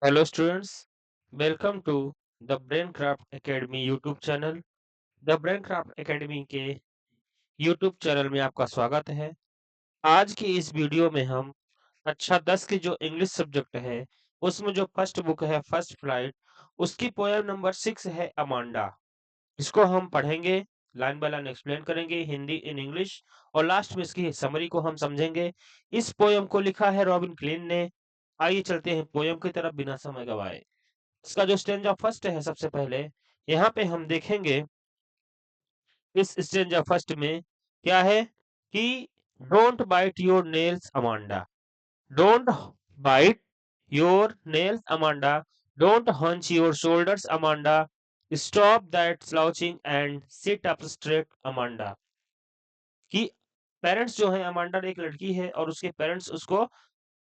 Hello students, welcome to the Braincraft Academy YouTube channel. The Braincraft academy के YouTube channel में आपका स्वागत है। आज की इस वीडियो में हम कक्षा 10 की जो इंग्लिश सब्जेक्ट है, उसमें जो फर्स्ट बुक है फर्स्ट फ्लाइट, उसकी पोयम नंबर 6 है अमांडा। इसको हम पढ़ेंगे, लाइन बाय लाइन एक्सप्लेन करेंगे हिंदी इन इंग्लिश, और लास्ट में इसकी समरी को हम समझेंगे। इस पोयम को लिखा है रॉबिन क्लीन ने। आइए चलते हैं पोयम की तरफ बिना समय गवाए। इसका जो स्टेंजा फर्स्ट है, सबसे पहले यहाँ पे हम देखेंगे इस स्टेंजा फर्स्ट में क्या है कि don't bite your nails Amanda, don't bite your nails Amanda, don't hunch your shoulders Amanda, stop that slouching and sit up straight Amanda. कि पेरेंट्स जो है, अमांडा एक लड़की है और उसके पेरेंट्स उसको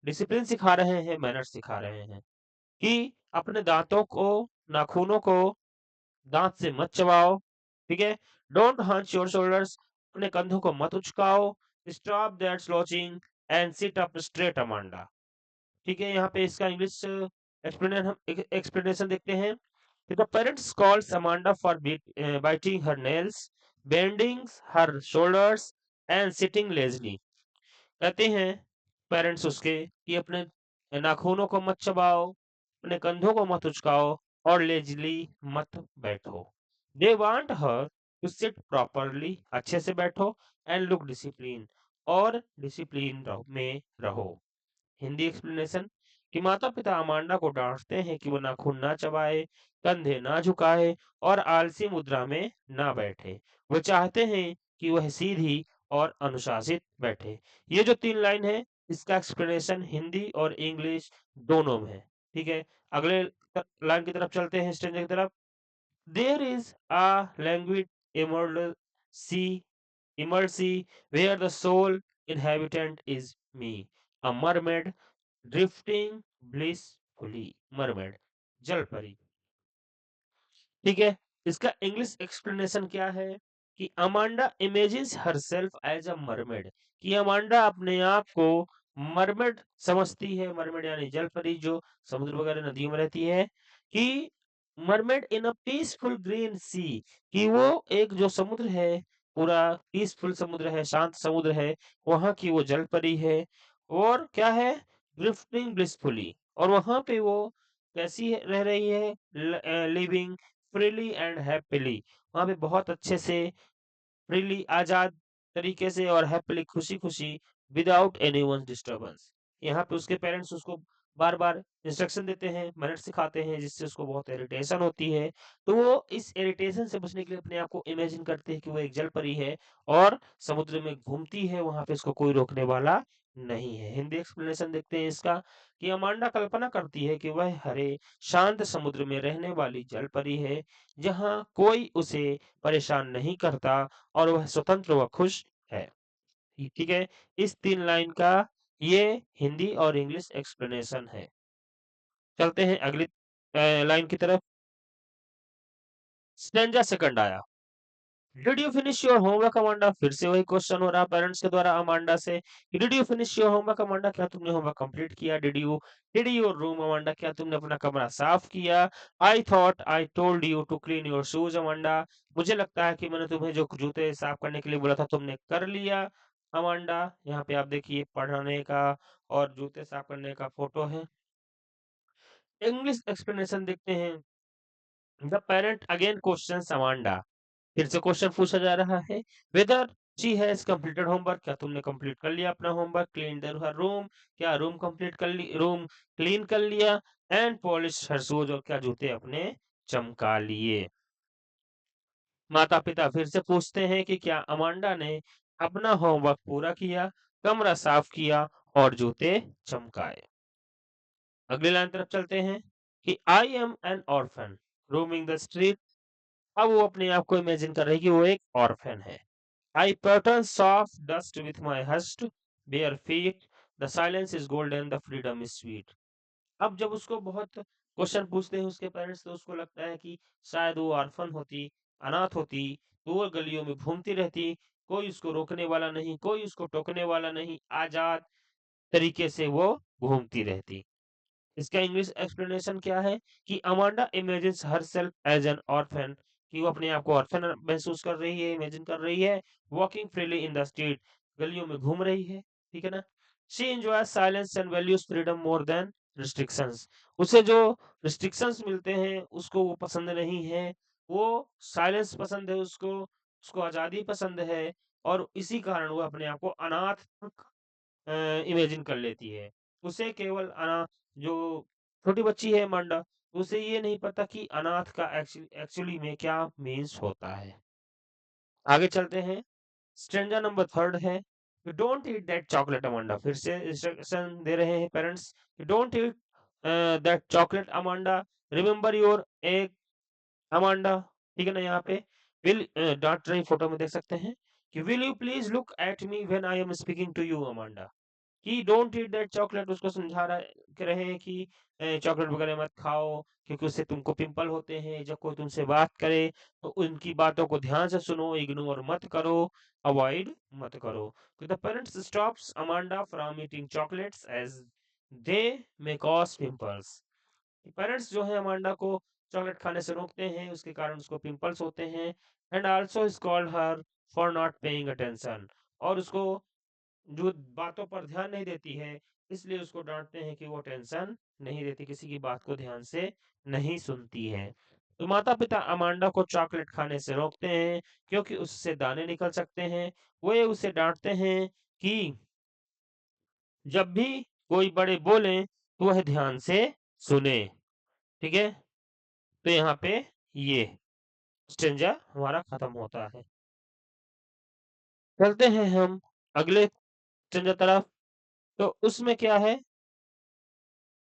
डिसिप्लिन सिखा रहे हैं, मैनर्स सिखा रहे हैं कि अपने दांतों को, नाखूनों को दांत से मत चबाओ। ठीक है। डोंट हंच योर शोल्डर्स, अपने कंधों को मत उचकाओ। Stop that slouching and sit up straight Amanda. ठीक है। यहाँ पे इसका इंग्लिश एक्सप्लेनेशन देखते हैं। The parents calls Amanda for biting her nails, bending her shoulders and sitting lazily। कहते हैं पेरेंट्स उसके कि अपने नाखूनों को मत चबाओ, अपने कंधों को मत उचकाओ और लेजली मत बैठो। They want her to sit properly, अच्छे से बैठो, एंड लुक डिसिप्लिन, और डिसिप्लिन में रहो। हिंदी एक्सप्लेनेशन कि माता-पिता अमांडा को डांटते हैं कि वो नाखून ना चबाए, कंधे ना झुकाए और आलसी मुद्रा में ना बैठे। वो चाहते हैं कि वह सीधी और अनुशासित बैठे। ये जो 3 लाइन है, इसका एक्सप्लेनेशन हिंदी और इंग्लिश दोनों में है। ठीक है। अगले लाइन की तरफ चलते हैं, स्टेंजा की तरफ। There is a language immersion immersi where the sole inhabitant is me, a mermaid drifting blissfully। Mermaid, जल परी। ठीक है। इसका इंग्लिश एक्सप्लेनेशन क्या है कि Amanda imagines herself as a mermaid, कि अमांडा अपने आप को मरमेड समझती है। मरमेड यानी जल परी, जो समुद्र वगैरह नदियों में रहती है। कि mermaid in a peaceful green sea, कि वो एक जो समुद्र है, पूरा पीसफुल समुद्र है, शांत समुद्र है, वहां की वो जल परी है। और क्या है, ड्रिफ्टिंग ब्लिसफुली, और वहां पे वो कैसी रह रही है, लिविंग फ्रीली एंड हैप्पीली, वहां पे बहुत अच्छे से, फ्रीली आजाद तरीके से और हैप्पीली खुशी खुशी, विदाउट एनीवन डिस्टरबेंस। यहाँ पे उसके पेरेंट्स उसको बार बार इंस्ट्रक्शन देते हैं, मैनर सिखाते हैं, जिससे उसको बहुत इरिटेशन होती है। तो वो इस इरिटेशन से बचने के लिए अपने आप को इमेजिन करते हैं कि वो एक जल परी है और समुद्र में घूमती है, वहां पे इसको कोई रोकने वाला नहीं है। हिंदी एक्सप्लेनेशन देखते हैं इसका कि अमांडा कल्पना करती है कि वह हरे शांत समुद्र में रहने वाली जल परी है, जहाँ कोई उसे परेशान नहीं करता और वह स्वतंत्र व खुश है। ठीक है। इस 3 लाइन का ये हिंदी और इंग्लिश एक्सप्लेनेशन है। चलते हैं अगली लाइन की तरफ। स्टेंजा सेकंड आया। Did you finish your homework Amanda? फिर से वही क्वेश्चन हो रहा पेरेंट्स के द्वारा अमांडा से। Did you finish your homework Amanda? क्या तुमने होमवर्क कंप्लीट किया? Did your room Amanda? क्या तुमने अपना कमरा साफ किया? I thought I told you to clean your shoes Amanda. मुझे लगता है कि मैंने तुम्हें जो जूते साफ करने के लिए बोला था, तुमने कर लिया अमांडा। यहाँ पे आप देखिए, पढ़ने का और जूते साफ करने का फोटो है। इंग्लिश एक्सप्लेनेशन देखते हैं। The parent again questions Amanda, फिर से क्वेश्चन पूछा जा रहा है, whether she has completed homework, क्या तुमने कंप्लीट कर लिया अपना होमवर्क? क्लीन हर रूम, क्या रूम कंप्लीट कर ली, रूम क्लीन कर लिया? एंड पॉलिश हर शूज, और क्या जूते अपने चमका लिए? माता पिता फिर से पूछते हैं कि क्या अमांडा ने अपना होमवर्क पूरा किया, कमरा साफ किया और जूते चमकाए? अगली लाइन तरफ चलते हैं कि I am N orphan roaming the street. अब वो अपने आप को इमेजिन कर रही है कि वो एक ऑर्फन है। I pattern soft dust with my hushed bare feet. The silence is golden, the freedom is sweet। अब जब उसको बहुत क्वेश्चन पूछते हैं उसके पेरेंट्स, तो उसको लगता है कि शायद वो ऑर्फन होती, अनाथ होती, तो वो गलियों में घूमती रहती, कोई उसको रोकने वाला नहीं, कोई उसको टोकने वाला नहीं, आजाद तरीके से वो घूमती रहती। इसका इंग्लिश एक्सप्लेनेशन क्या है कि Amanda imagines herself as an orphan, कि वो अपने आप को ऑर्फन महसूस कर रही है, इमेजिन कर रही है, walking freely in the street, गलियों में घूम रही है, ठीक है ना? She enjoys silence and values freedom more than restrictions, उसे जो रिस्ट्रिक्शंस मिलते हैं उसको वो पसंद नहीं है, वो साइलेंस पसंद है उसको, उसको आज़ादी पसंद है, और इसी कारण वो अपने आप को अनाथ इमेजिन कर लेती है। उसे केवल जो छोटी बच्ची है मांडा, उसे ये नहीं पता कि अनाथ का एक्चुअली में क्या मीन्स होता है। आगे चलते हैं, स्ट्रेंजा नंबर 3 है, you don't eat that chocolate Amanda, फिर से इंस्ट्रक्शन दे रहे हैं parents, you don't eat that chocolate Amanda, remember your egg Amanda, ठीक है ना? यहाँ पे विल डांट रही, फोटो में देख सकते हैं कि will you please look at me when I am speaking to you Amanda, कि डोंट ईट दैट चॉकलेट, उसको समझा रहे हैं कि चॉकलेट वगैरह मत खाओ, क्योंकि उससे तुमको पिंपल होते हैं, जब कोई तुमसे बात करे तो उनकी बातों को ध्यान से सुनो, इग्नोर मत करो, अवॉइड मत करो। तो the parents stops Amanda from eating chocolates as they may cause pimples, parents जो है अमांडा को चॉकलेट खाने से रोकते हैं, उसके कारण उसको पिंपल्स होते हैं, and also scold her for not paying attention, और उसको जो बातों पर ध्यान नहीं देती है, इसलिए उसको डाँटते हैं कि वो टेंशन नहीं देती, किसी की बात को ध्यान से नहीं सुनती है। तो माता-पिता अमांडा को चॉकलेट खाने से रोकते हैं, क्योंकि उससे दाने निकल सकते हैं। वे उसे डाँटते हैं कि जब भी कोई बड़े बोलें, तो वह ध्यान से सुने, ठीक है? तो यहाँ पे ये स्टेंजा हमारा खत्म होता है। चलते हैं हम अगले स्टेंजा तरफ, तो उसमें क्या है,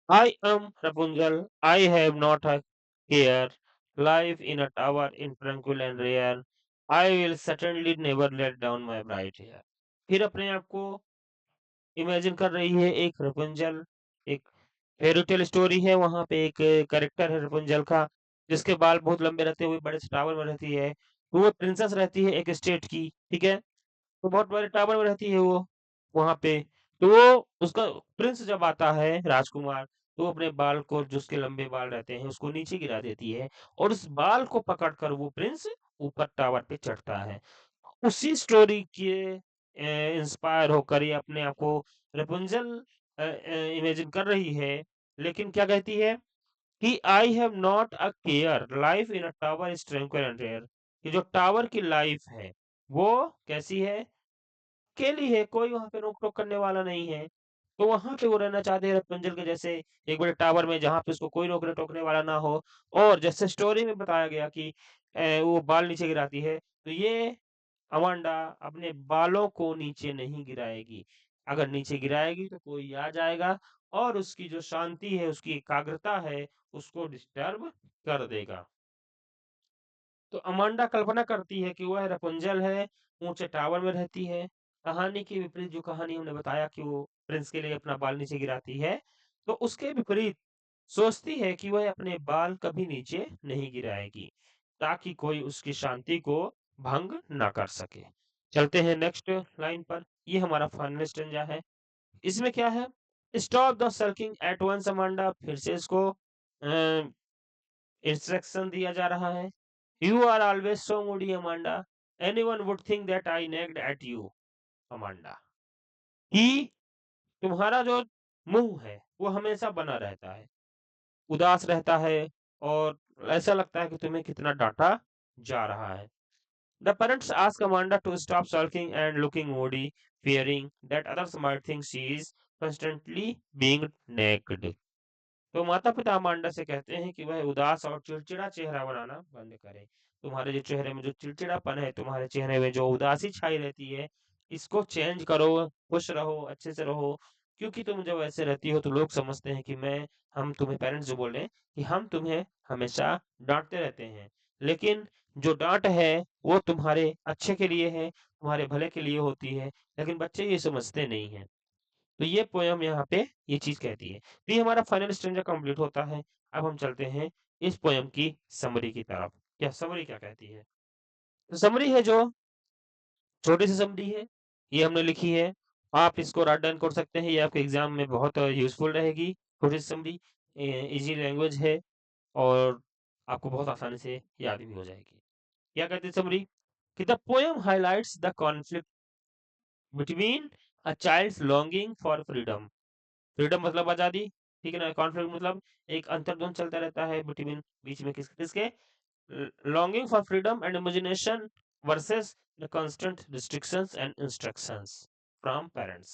I am Rapunzel. I have not a care. Life in a tower in tranquil and rare. I will certainly never let down my bright hair. फिर अपने आप को इमेजिन कर रही है एक रपुंजल, एक फेयरी टेल स्टोरी है, वहाँ पे एक कैरेक्टर है रपुंजल का, जिसके बाल बहुत लंबे रहते हुए बड़े से टावर में रहती है। तो वो प्रिंसेस रहती है एक स्टेट की, ठीक है? तो बहुत बड़े टावर में रहती है वो, वहाँ पे। तो वो उसका प्रिंस जब आता है, राजकुमार, तो वो अपने बाल को, जो उसके लंबे बाल रहते हैं, उसको नीचे गिरा देती है, और उस बाल को पकड़कर वो प्रिंस ऊपर टावर पे चढ़ता है। उसी स्टोरी के इंस्पायर होकर ये अपने आप को रेपुंज़ल इमेजिन कर रही है, लेकिन क्या कहती है कि I have not a care, life in a tower is tranquil and rare, कि जो टावर की लाइफ है, वो कैसी है? अकेली है, कोई वहाँ पे रोक-टोक करने वाला नहीं है। तो वहाँ पे वो रहना चाहते हैं रपुंज़ल के जैसे एक बड़े टावर में, जहाँ पे उसको कोई रोकने-टोकने वाला ना हो, और जैसे स्टोरी में बताया गया कि वो बाल नीचे गिराती है, तो ये अमांडा अपने बालों को नीचे नहीं गिराएगी। अगर नीचे गिराएगी तो कोई आ जाएगा और उसकी जो शांति है, उसकी एकाग्रता है, उसको डिस्टर्ब कर देगा। तो अमांडा कल्पना करती है कि वह रपुंजल है, ऊँचे टावर में रहती है। कहानी के विपरीत, जो कहानी हमने बताया कि वो प्रिंस के लिए अपना बाल नीचे गिराती है, तो उसके विपरीत सोचती है कि वह अपने बाल कभी नीचे नहीं गिराएगी, ताकि कोई उसकी शांति को भंग ना कर सके। चलते हैं नेक्स्ट लाइन पर, ये हमारा फाइनल स्टेंजा है। इसमें क्या है? Stop the sulking at once Amanda, फिर से इसको इंस्ट्रक्शन दिया जा रहा है। You are always so moody Amanda, anyone would think that I nagged at you Amanda, कि तुम्हारा जो मुंह है वो हमेशा बना रहता है, उदास रहता है, और ऐसा लगता है कि तुम्हें कितना डांटा जा रहा है। The parents ask Amanda to stop sulking and looking moody, fearing that others might think she is constantly being nagged. तो माता-पिता अमांडा से कहते हैं कि वह उदास और चिड़चिड़ा चेहरा बनाना बंद करे। तुम्हारे जो चेहरे में जो चिड़चिड़ापन है, तुम्हारे चेहरे में जो उदासी छाई रहती है, इसको चेंज करो, खुश रहो, अच्छे से रहो। क्योंकि तुम जब ऐसे रहती हो तो लोग समझते हैं कि हम तुम्हें, पेरेंट्स जो बोल रहे हैं कि हम तुम्हें हमेशा डाँटते रहते हैं। लेकिन जो डाँट है वो तुम्हारे अच्छे के लिए है, तुम्हारे भले के लिए होती है, लेकिन बच्चे ये समझते नहीं हैं। तो ये पोएम यहाँ पे ये चीज़ कहती है। तो ये हमारा फाइनल स्ट्रेंजा कंप्लीट होता है। अब हम चलते हैं इस पोएम की समरी की तरफ। क्या समरी क्या कहती है? तो समरी है जो छोटी सी समरी है, ये हमने लिखी है। आप इसको राइट डाउन कर सकते हैं, ये आपके एग्ज़ाम में बहुत यूज़फुल रहेगी, छोटी सी समरी। इजी लैंग्वेज है और आपको बहुत आसानी से याद भी हो जाएगी। क्या कहते हैं समरी कि the poem highlights the conflict between a child's longing for freedom. Freedom मतलब आजादी, ठीक है ना। कॉन्फ्लिक्ट मतलब एक अंतर्द्वंद चलता रहता है बिटवीन, बीच में किसके किसके, longing for freedom and imagination versus the constant restrictions and instructions from parents।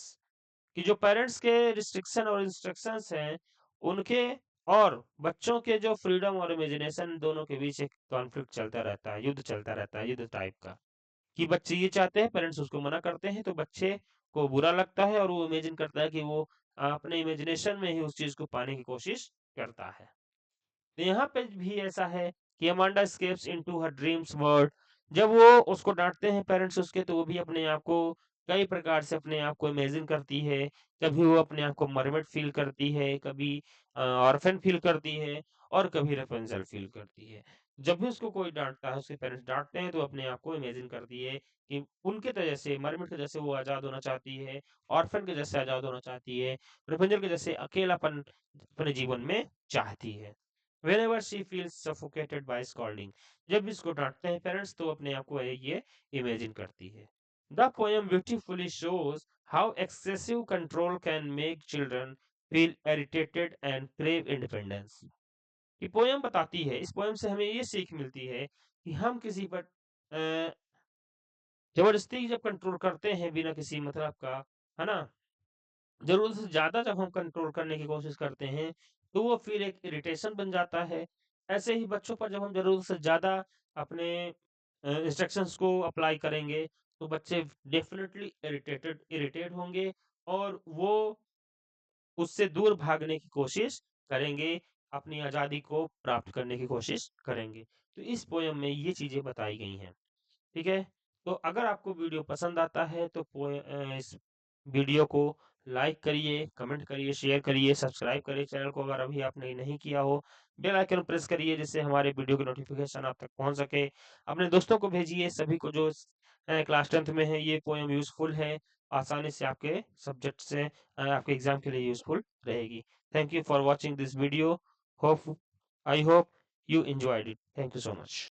कि जो पेरेंट्स के रिस्ट्रिक्शन और इंस्ट्रक्शंस हैं उनके और बच्चों के जो फ्रीडम और इमेजिनेशन दोनों के बीच एक कॉन्फ्लिक्ट चलता रहता है, युद्ध चलता रहता है, युद्ध टाइप का। कि बच्चे ये चाहते हैं, पेरेंट्स उसको मना करते हैं, तो बच्चे को बुरा लगता है और वो इमेजिन करता है कि वो अपने इमेजिनेशन में ही उस चीज को पाने की कोशिश करता है। तो यहाँ पे भी ऐसा है कि अमांडा स्केप्स इनटू हर ड्रीम्स वर्ल्ड। जब वो उसको डांटते हैं पेरेंट्स उसके, तो वो भी अपने आप को कई प्रकार से अपने आप को इमेजिन करती है। कभी वो अपने आप को मरमेड फील करती है, कभी ऑर्फन फील करती है, और कभी रेपेंजल फील करती है। जब भी उसको कोई डांटता है, उसके पेरेंट्स डांटते हैं, तो अपने आप को इमेजिन करती है कि उनके तरह से, मरमेड के जैसे वो आजाद होना चाहती है, ऑर्फन के जैसे आजाद होना चाहती है, रेपेंजल के जैसे अकेलापन अपने जीवन में चाहती है। Whenever she feels suffocated by scolding, जब भी इसको डांटते हैं पेरेंट्स, तो अपने आप को ये इमेजिन करती है। The poem beautifully shows how excessive control can make children feel irritated and crave independence। ये पोयम बताती है, इस पोयम से हमें ये सीख मिलती है कि हम किसी पर जबरदस्ती जब कंट्रोल करते हैं बिना किसी मतलब का, है ना, ज़रूरत से ज़्यादा जब हम कंट्रोल करने की कोशिश करते हैं, तो वो फिर एक इरिटेशन बन जाता है। ऐसे ही बच्चों पर जब हम ज़रूरत से ज़्यादा अपने इंस्ट्रक्शंस को अप्लाई करेंगे, तो बच्चे डेफ़िनिटली इरिटेट होंगे और वो उससे दूर भागने की कोशिश करेंगे, अपनी आज़ादी को प्राप्त करने की कोशिश करेंगे। तो इस पोएम में ये चीज़ें बताई गई हैं। ठीक है? तो अगर आपको वीडियो पसंद आता है तो इस वीडियो को लाइक करिए, कमेंट करिए, शेयर करिए, सब्सक्राइब करिए चैनल को अगर अभी आपने नहीं किया हो। बेल आइकन प्रेस करिए जिससे हमारे वीडियो की नोटिफ़िकेशन आप तक पहुँच सके। अपने दोस्तों को भेजिए, सभी को जो क्लास 10th में है, ये पोएम यूज़फुल है। आसानी से आपके सब्जेक्ट से आपके एग्ज़ाम के लिए यूज़फुल रहेगी। Thank you for watching this video. Hope I hope you enjoyed it. Thank you so much.